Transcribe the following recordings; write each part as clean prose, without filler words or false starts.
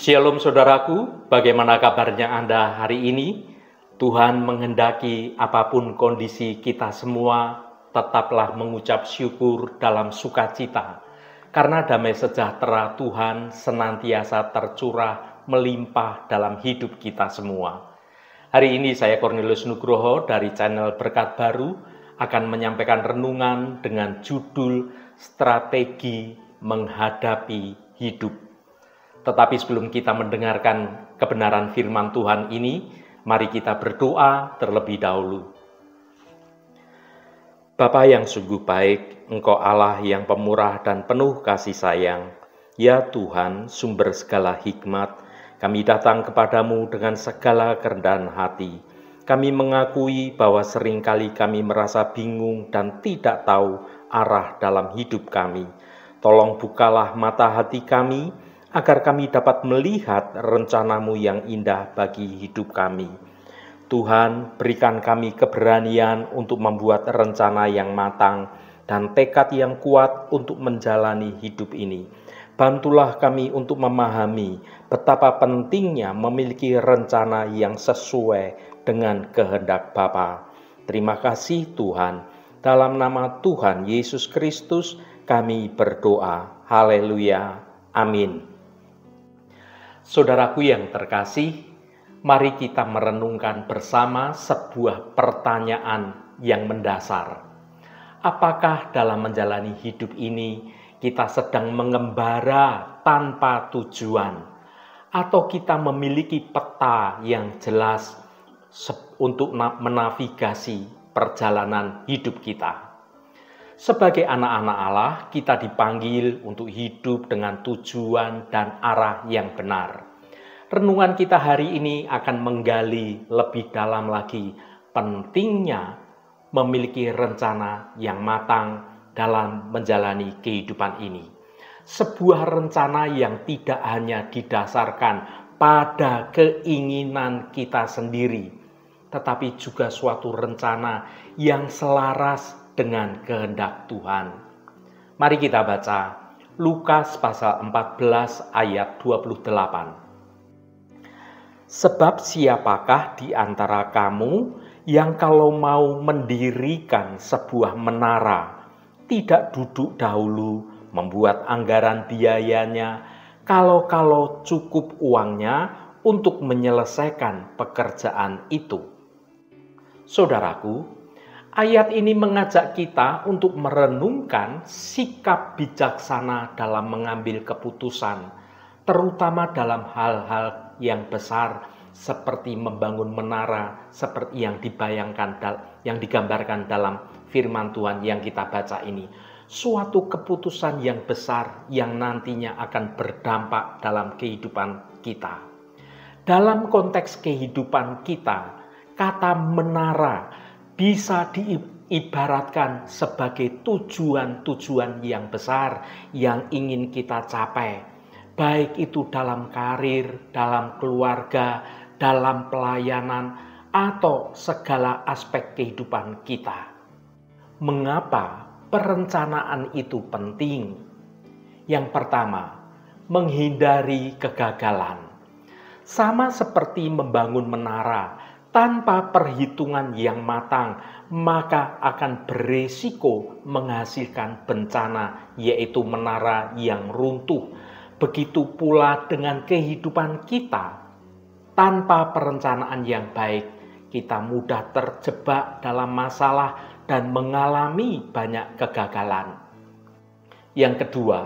Shalom saudaraku, bagaimana kabarnya Anda hari ini? Tuhan menghendaki apapun kondisi kita semua, tetaplah mengucap syukur dalam sukacita. Karena damai sejahtera Tuhan senantiasa tercurah melimpah dalam hidup kita semua. Hari ini saya Cornelius Nugroho dari channel Berkat Baru akan menyampaikan renungan dengan judul Strategi Menghadapi Hidup. Tetapi sebelum kita mendengarkan kebenaran firman Tuhan ini, mari kita berdoa terlebih dahulu. Bapa yang sungguh baik, Engkau Allah yang pemurah dan penuh kasih sayang. Ya Tuhan, sumber segala hikmat, kami datang kepadamu dengan segala kerendahan hati. Kami mengakui bahwa seringkali kami merasa bingung dan tidak tahu arah dalam hidup kami. Tolong bukalah mata hati kami, agar kami dapat melihat rencana-Mu yang indah bagi hidup kami. Tuhan, berikan kami keberanian untuk membuat rencana yang matang dan tekad yang kuat untuk menjalani hidup ini. Bantulah kami untuk memahami betapa pentingnya memiliki rencana yang sesuai dengan kehendak Bapa. Terima kasih Tuhan. Dalam nama Tuhan Yesus Kristus kami berdoa. Haleluya. Amin. Saudaraku yang terkasih, mari kita merenungkan bersama sebuah pertanyaan yang mendasar. Apakah dalam menjalani hidup ini kita sedang mengembara tanpa tujuan? Atau kita memiliki peta yang jelas untuk menavigasi perjalanan hidup kita? Sebagai anak-anak Allah, kita dipanggil untuk hidup dengan tujuan dan arah yang benar. Renungan kita hari ini akan menggali lebih dalam lagi pentingnya memiliki rencana yang matang dalam menjalani kehidupan ini. Sebuah rencana yang tidak hanya didasarkan pada keinginan kita sendiri, tetapi juga suatu rencana yang selaras dengan kehendak Tuhan. Mari kita baca Lukas pasal 14 ayat 28. Sebab siapakah di antara kamu yang kalau mau mendirikan sebuah menara, tidak duduk dahulu membuat anggaran biayanya, kalau cukup uangnya untuk menyelesaikan pekerjaan itu. Saudaraku, ayat ini mengajak kita untuk merenungkan sikap bijaksana dalam mengambil keputusan, terutama dalam hal-hal yang besar seperti membangun menara, seperti yang digambarkan dalam firman Tuhan yang kita baca ini. Suatu keputusan yang besar yang nantinya akan berdampak dalam kehidupan kita. Dalam konteks kehidupan kita, kata menara bisa diibaratkan sebagai tujuan-tujuan yang besar yang ingin kita capai, baik itu dalam karir, dalam keluarga, dalam pelayanan, atau segala aspek kehidupan kita. Mengapa perencanaan itu penting? Yang pertama, menghindari kegagalan. Sama seperti membangun menara, tanpa perhitungan yang matang, maka akan beresiko menghasilkan bencana, yaitu menara yang runtuh. Begitu pula dengan kehidupan kita. Tanpa perencanaan yang baik, kita mudah terjebak dalam masalah dan mengalami banyak kegagalan. Yang kedua,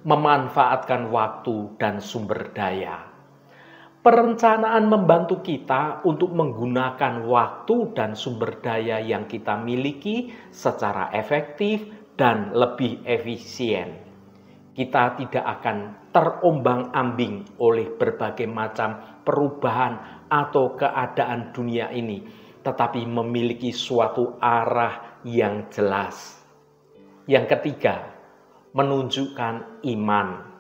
memanfaatkan waktu dan sumber daya. Perencanaan membantu kita untuk menggunakan waktu dan sumber daya yang kita miliki secara efektif dan lebih efisien. Kita tidak akan terombang-ambing oleh berbagai macam perubahan atau keadaan dunia ini, tetapi memiliki suatu arah yang jelas. Yang ketiga, menunjukkan iman.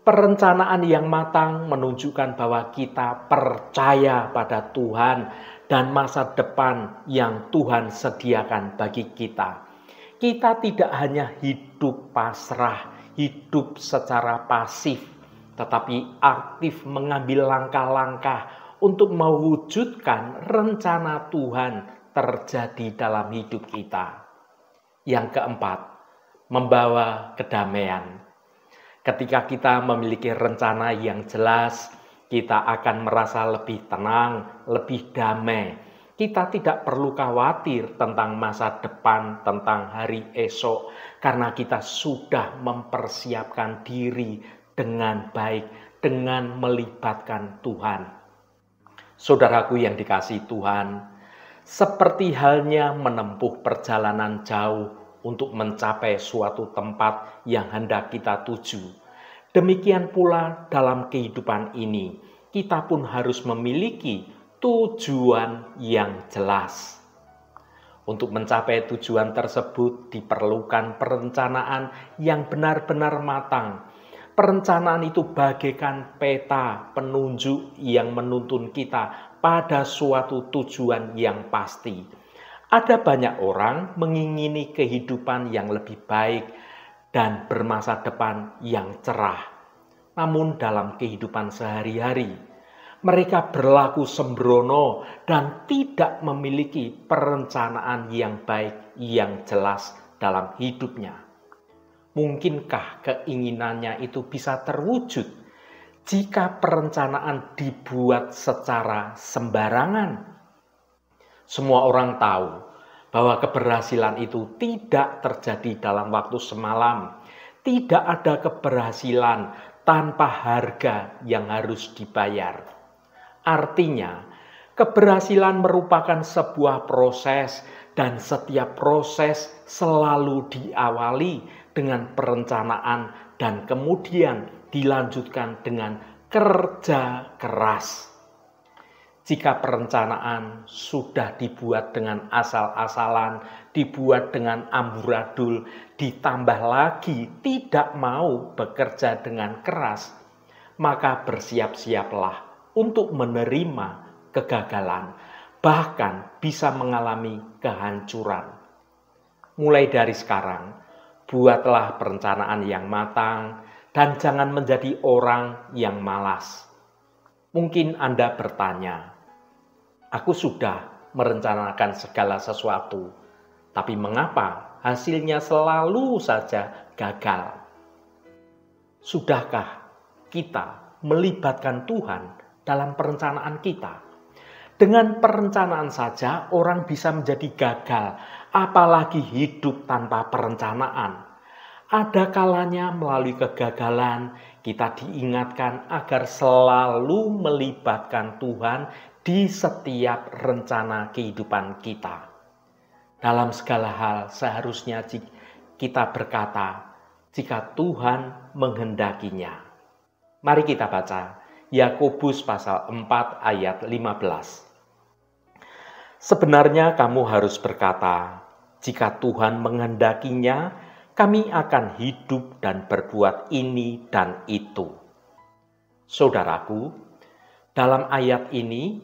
Perencanaan yang matang menunjukkan bahwa kita percaya pada Tuhan dan masa depan yang Tuhan sediakan bagi kita. Kita tidak hanya hidup pasrah, hidup secara pasif, tetapi aktif mengambil langkah-langkah untuk mewujudkan rencana Tuhan terjadi dalam hidup kita. Yang keempat, membawa kedamaian. Ketika kita memiliki rencana yang jelas, kita akan merasa lebih tenang, lebih damai. Kita tidak perlu khawatir tentang masa depan, tentang hari esok, karena kita sudah mempersiapkan diri dengan baik, dengan melibatkan Tuhan. Saudaraku yang dikasihi Tuhan, seperti halnya menempuh perjalanan jauh untuk mencapai suatu tempat yang hendak kita tuju. Demikian pula dalam kehidupan ini, kita pun harus memiliki tujuan yang jelas. Untuk mencapai tujuan tersebut diperlukan perencanaan yang benar-benar matang. Perencanaan itu bagaikan peta penunjuk yang menuntun kita pada suatu tujuan yang pasti. Ada banyak orang mengingini kehidupan yang lebih baik dan bermasa depan yang cerah. Namun dalam kehidupan sehari-hari, mereka berlaku sembrono dan tidak memiliki perencanaan yang baik, yang jelas dalam hidupnya. Mungkinkah keinginannya itu bisa terwujud jika perencanaan dibuat secara sembarangan? Semua orang tahu bahwa keberhasilan itu tidak terjadi dalam waktu semalam. Tidak ada keberhasilan tanpa harga yang harus dibayar. Artinya, keberhasilan merupakan sebuah proses dan setiap proses selalu diawali dengan perencanaan dan kemudian dilanjutkan dengan kerja keras. Jika perencanaan sudah dibuat dengan asal-asalan, dibuat dengan amburadul, ditambah lagi tidak mau bekerja dengan keras, maka bersiap-siaplah untuk menerima kegagalan, bahkan bisa mengalami kehancuran. Mulai dari sekarang, buatlah perencanaan yang matang dan jangan menjadi orang yang malas. Mungkin Anda bertanya, aku sudah merencanakan segala sesuatu, tapi mengapa hasilnya selalu saja gagal? Sudahkah kita melibatkan Tuhan dalam perencanaan kita? Dengan perencanaan saja orang bisa menjadi gagal, apalagi hidup tanpa perencanaan. Ada kalanya melalui kegagalan kita diingatkan agar selalu melibatkan Tuhan di setiap rencana kehidupan kita. Dalam segala hal seharusnya kita berkata, jika Tuhan menghendakinya. Mari kita baca Yakobus pasal 4 ayat 15. Sebenarnya kamu harus berkata, jika Tuhan menghendakinya, kami akan hidup dan berbuat ini dan itu. Saudaraku, dalam ayat ini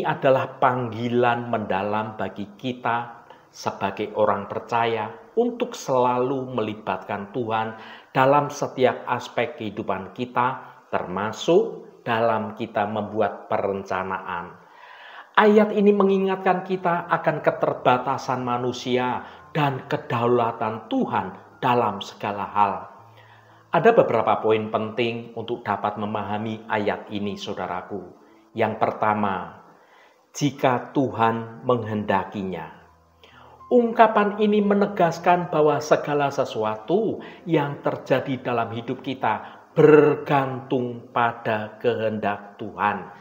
adalah panggilan mendalam bagi kita sebagai orang percaya untuk selalu melibatkan Tuhan dalam setiap aspek kehidupan kita, termasuk dalam kita membuat perencanaan. Ayat ini mengingatkan kita akan keterbatasan manusia dan kedaulatan Tuhan dalam segala hal. Ada beberapa poin penting untuk dapat memahami ayat ini, saudaraku. Yang pertama, jika Tuhan menghendakinya. Ungkapan ini menegaskan bahwa segala sesuatu yang terjadi dalam hidup kita bergantung pada kehendak Tuhan.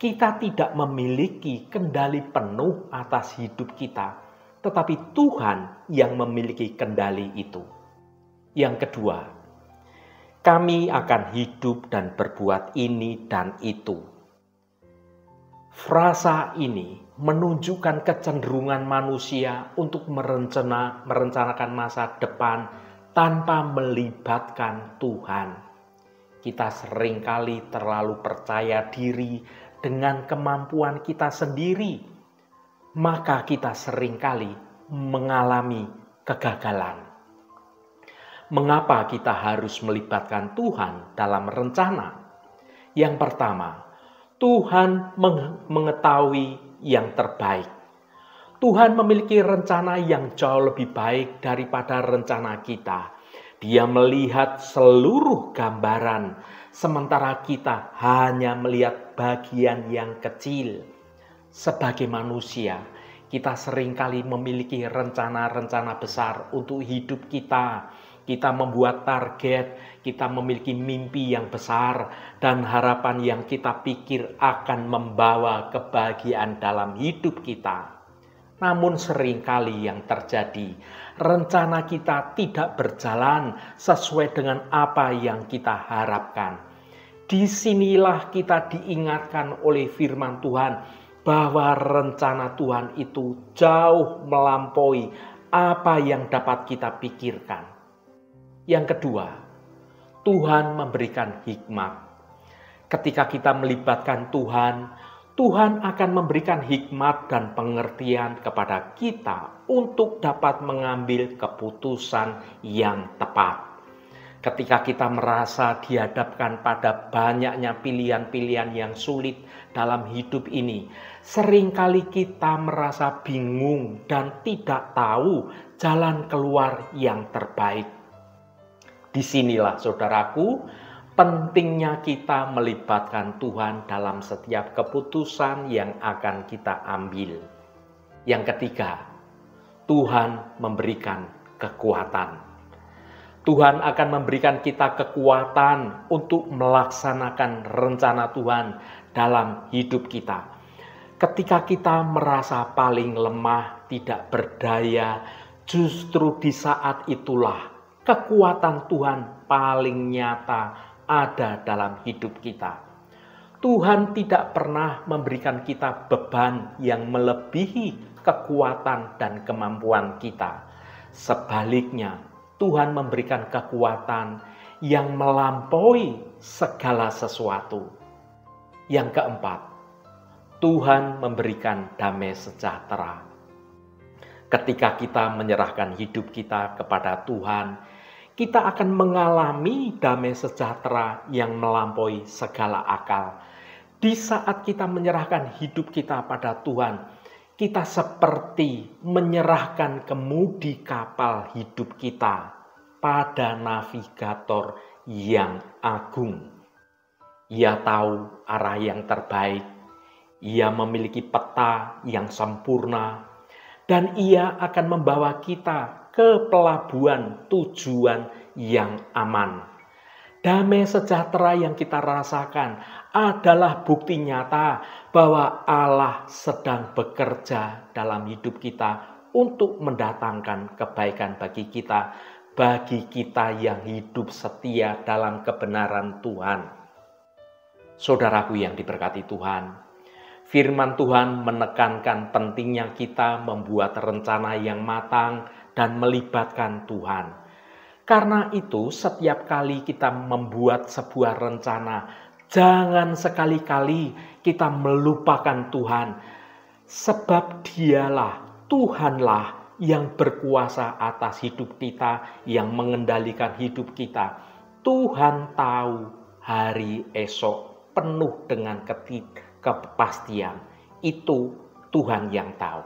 Kita tidak memiliki kendali penuh atas hidup kita, tetapi Tuhan yang memiliki kendali itu. Yang kedua, kami akan hidup dan berbuat ini dan itu. Frasa ini menunjukkan kecenderungan manusia untuk merencanakan masa depan tanpa melibatkan Tuhan. Kita seringkali terlalu percaya diri dengan kemampuan kita sendiri, maka kita seringkali mengalami kegagalan. Mengapa kita harus melibatkan Tuhan dalam rencana? Yang pertama, Tuhan mengetahui yang terbaik. Tuhan memiliki rencana yang jauh lebih baik daripada rencana kita. Dia melihat seluruh gambaran, sementara kita hanya melihat bagian yang kecil. Sebagai manusia, kita seringkali memiliki rencana-rencana besar untuk hidup kita. Kita membuat target, kita memiliki mimpi yang besar, dan harapan yang kita pikir akan membawa kebahagiaan dalam hidup kita. Namun seringkali yang terjadi, rencana kita tidak berjalan sesuai dengan apa yang kita harapkan. Disinilah kita diingatkan oleh firman Tuhan bahwa rencana Tuhan itu jauh melampaui apa yang dapat kita pikirkan. Yang kedua, Tuhan memberikan hikmat. Ketika kita melibatkan Tuhan, Tuhan akan memberikan hikmat dan pengertian kepada kita untuk dapat mengambil keputusan yang tepat. Ketika kita merasa dihadapkan pada banyaknya pilihan-pilihan yang sulit dalam hidup ini, seringkali kita merasa bingung dan tidak tahu jalan keluar yang terbaik. Disinilah saudaraku, pentingnya kita melibatkan Tuhan dalam setiap keputusan yang akan kita ambil. Yang ketiga, Tuhan memberikan kekuatan. Tuhan akan memberikan kita kekuatan untuk melaksanakan rencana Tuhan dalam hidup kita. Ketika kita merasa paling lemah, tidak berdaya, justru di saat itulah kekuatan Tuhan paling nyata ada dalam hidup kita. Tuhan tidak pernah memberikan kita beban yang melebihi kekuatan dan kemampuan kita. Sebaliknya, Tuhan memberikan kekuatan yang melampaui segala sesuatu. Yang keempat, Tuhan memberikan damai sejahtera. Ketika kita menyerahkan hidup kita kepada Tuhan, kita akan mengalami damai sejahtera yang melampaui segala akal. Di saat kita menyerahkan hidup kita pada Tuhan, kita seperti menyerahkan kemudi kapal hidup kita pada navigator yang agung. Ia tahu arah yang terbaik, ia memiliki peta yang sempurna, dan ia akan membawa kita ke pelabuhan tujuan yang aman. Damai sejahtera yang kita rasakan adalah bukti nyata bahwa Allah sedang bekerja dalam hidup kita untuk mendatangkan kebaikan bagi kita yang hidup setia dalam kebenaran Tuhan. Saudaraku yang diberkati Tuhan, firman Tuhan menekankan pentingnya kita membuat rencana yang matang dan melibatkan Tuhan. Karena itu, setiap kali kita membuat sebuah rencana, jangan sekali-kali kita melupakan Tuhan. Sebab Dialah, Tuhanlah yang berkuasa atas hidup kita, yang mengendalikan hidup kita. Tuhan tahu hari esok penuh dengan kepastian. Itu Tuhan yang tahu.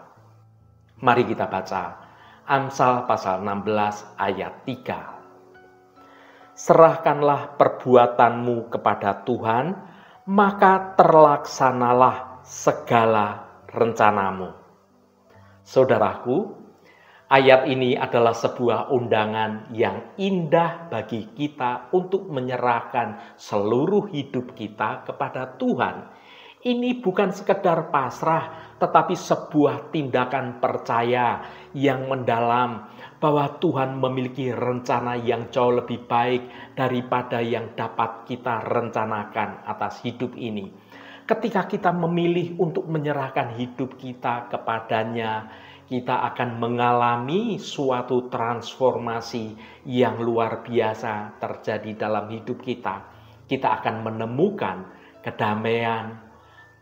Mari kita baca Amsal pasal 16 ayat 3. Serahkanlah perbuatanmu kepada Tuhan, maka terlaksanalah segala rencanamu. Saudaraku, ayat ini adalah sebuah undangan yang indah bagi kita untuk menyerahkan seluruh hidup kita kepada Tuhan. Ini bukan sekedar pasrah, tetapi sebuah tindakan percaya yang mendalam bahwa Tuhan memiliki rencana yang jauh lebih baik daripada yang dapat kita rencanakan atas hidup ini. Ketika kita memilih untuk menyerahkan hidup kita kepadanya, kita akan mengalami suatu transformasi yang luar biasa terjadi dalam hidup kita. Kita akan menemukan kedamaian,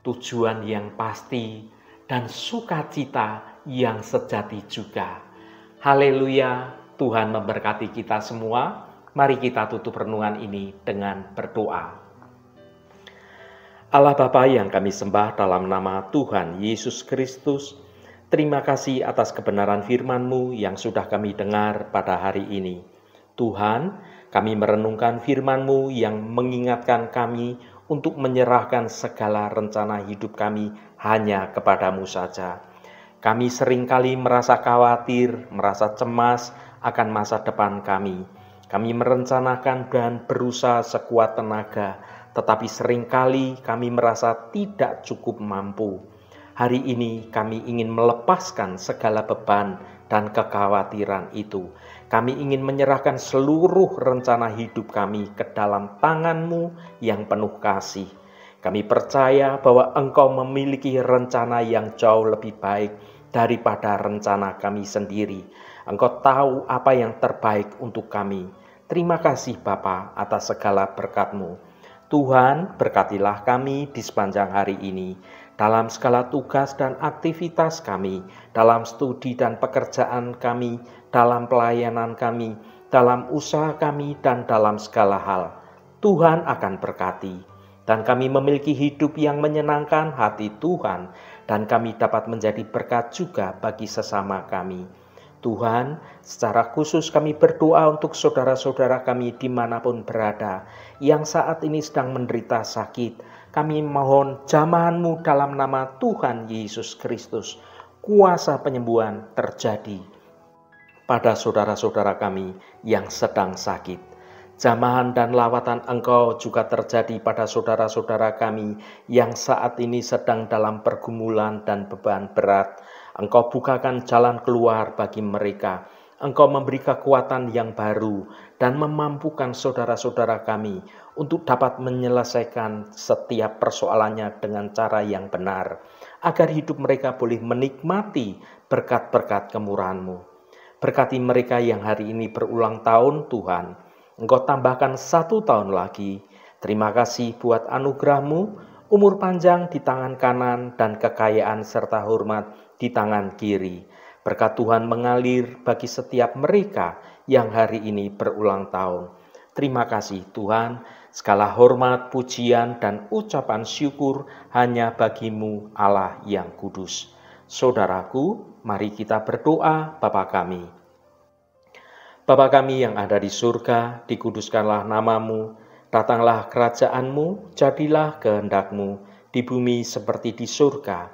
tujuan yang pasti, dan sukacita yang sejati juga. Haleluya, Tuhan memberkati kita semua. Mari kita tutup renungan ini dengan berdoa. Allah Bapa yang kami sembah dalam nama Tuhan Yesus Kristus, terima kasih atas kebenaran firman-Mu yang sudah kami dengar pada hari ini. Tuhan, kami merenungkan firman-Mu yang mengingatkan kami untuk menyerahkan segala rencana hidup kami hanya kepada-Mu saja. Kami seringkali merasa khawatir, merasa cemas akan masa depan kami. Kami merencanakan dan berusaha sekuat tenaga, tetapi seringkali kami merasa tidak cukup mampu. Hari ini kami ingin melepaskan segala beban dan kekhawatiran itu. Kami ingin menyerahkan seluruh rencana hidup kami ke dalam tangan-Mu yang penuh kasih. Kami percaya bahwa Engkau memiliki rencana yang jauh lebih baik daripada rencana kami sendiri. Engkau tahu apa yang terbaik untuk kami. Terima kasih Bapa atas segala berkat-Mu. Tuhan, berkatilah kami di sepanjang hari ini, dalam segala tugas dan aktivitas kami, dalam studi dan pekerjaan kami, dalam pelayanan kami, dalam usaha kami, dan dalam segala hal. Tuhan akan berkati, dan kami memiliki hidup yang menyenangkan hati Tuhan, dan kami dapat menjadi berkat juga bagi sesama kami. Tuhan, secara khusus kami berdoa untuk saudara-saudara kami dimanapun berada, yang saat ini sedang menderita sakit. Kami mohon jamahan-Mu dalam nama Tuhan Yesus Kristus. Kuasa penyembuhan terjadi pada saudara-saudara kami yang sedang sakit. Jamahan dan lawatan Engkau juga terjadi pada saudara-saudara kami yang saat ini sedang dalam pergumulan dan beban berat. Engkau bukakan jalan keluar bagi mereka. Engkau memberi kekuatan yang baru dan memampukan saudara-saudara kami untuk dapat menyelesaikan setiap persoalannya dengan cara yang benar, agar hidup mereka boleh menikmati berkat-berkat kemurahan-Mu. Berkati mereka yang hari ini berulang tahun, Tuhan. Engkau tambahkan 1 tahun lagi. Terima kasih buat anugerah-Mu, umur panjang di tangan kanan dan kekayaan serta hormat di tangan kiri. Berkat Tuhan mengalir bagi setiap mereka yang hari ini berulang tahun. Terima kasih Tuhan, segala hormat, pujian, dan ucapan syukur hanya bagi-Mu Allah yang kudus. Saudaraku, mari kita berdoa. Bapa kami. Bapa kami yang ada di surga, dikuduskanlah nama-Mu, datanglah kerajaan-Mu, jadilah kehendak-Mu, di bumi seperti di surga.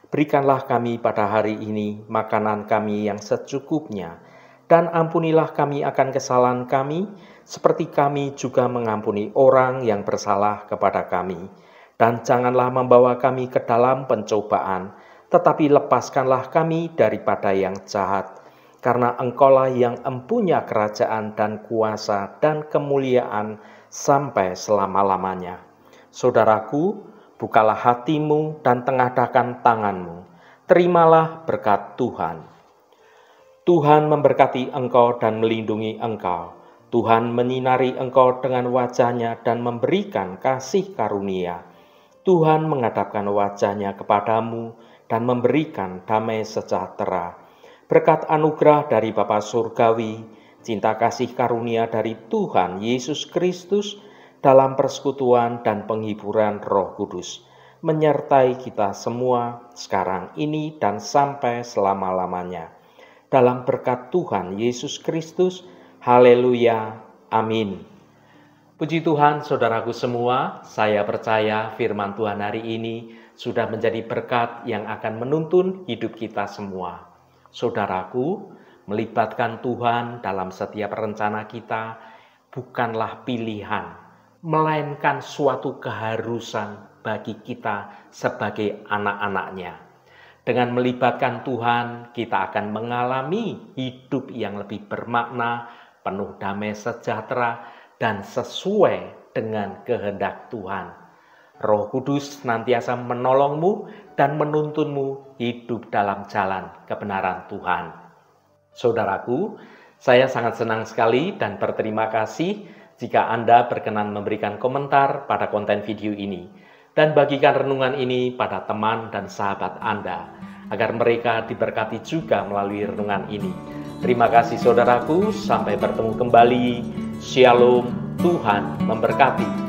Berikanlah kami pada hari ini makanan kami yang secukupnya, dan ampunilah kami akan kesalahan kami, seperti kami juga mengampuni orang yang bersalah kepada kami. Dan janganlah membawa kami ke dalam pencobaan, tetapi lepaskanlah kami daripada yang jahat. Karena Engkaulah yang empunya kerajaan dan kuasa dan kemuliaan sampai selama-lamanya. Saudaraku, bukalah hatimu dan tengadahkan tanganmu. Terimalah berkat Tuhan. Tuhan memberkati engkau dan melindungi engkau. Tuhan menyinari engkau dengan wajah-Nya dan memberikan kasih karunia. Tuhan menghadapkan wajah-Nya kepadamu dan memberikan damai sejahtera. Berkat anugerah dari Bapa Surgawi, cinta kasih karunia dari Tuhan Yesus Kristus, dalam persekutuan dan penghiburan Roh Kudus, menyertai kita semua sekarang ini dan sampai selama-lamanya. Dalam berkat Tuhan Yesus Kristus, haleluya, amin. Puji Tuhan, saudaraku semua, saya percaya firman Tuhan hari ini sudah menjadi berkat yang akan menuntun hidup kita semua. Saudaraku, melibatkan Tuhan dalam setiap rencana kita bukanlah pilihan, melainkan suatu keharusan bagi kita sebagai anak-anak-Nya. Dengan melibatkan Tuhan, kita akan mengalami hidup yang lebih bermakna, penuh damai sejahtera, dan sesuai dengan kehendak Tuhan. Roh Kudus senantiasa menolongmu dan menuntunmu hidup dalam jalan kebenaran Tuhan. Saudaraku, saya sangat senang sekali dan berterima kasih jika Anda berkenan memberikan komentar pada konten video ini dan bagikan renungan ini pada teman dan sahabat Anda agar mereka diberkati juga melalui renungan ini. Terima kasih saudaraku, sampai bertemu kembali. Shalom, Tuhan memberkati.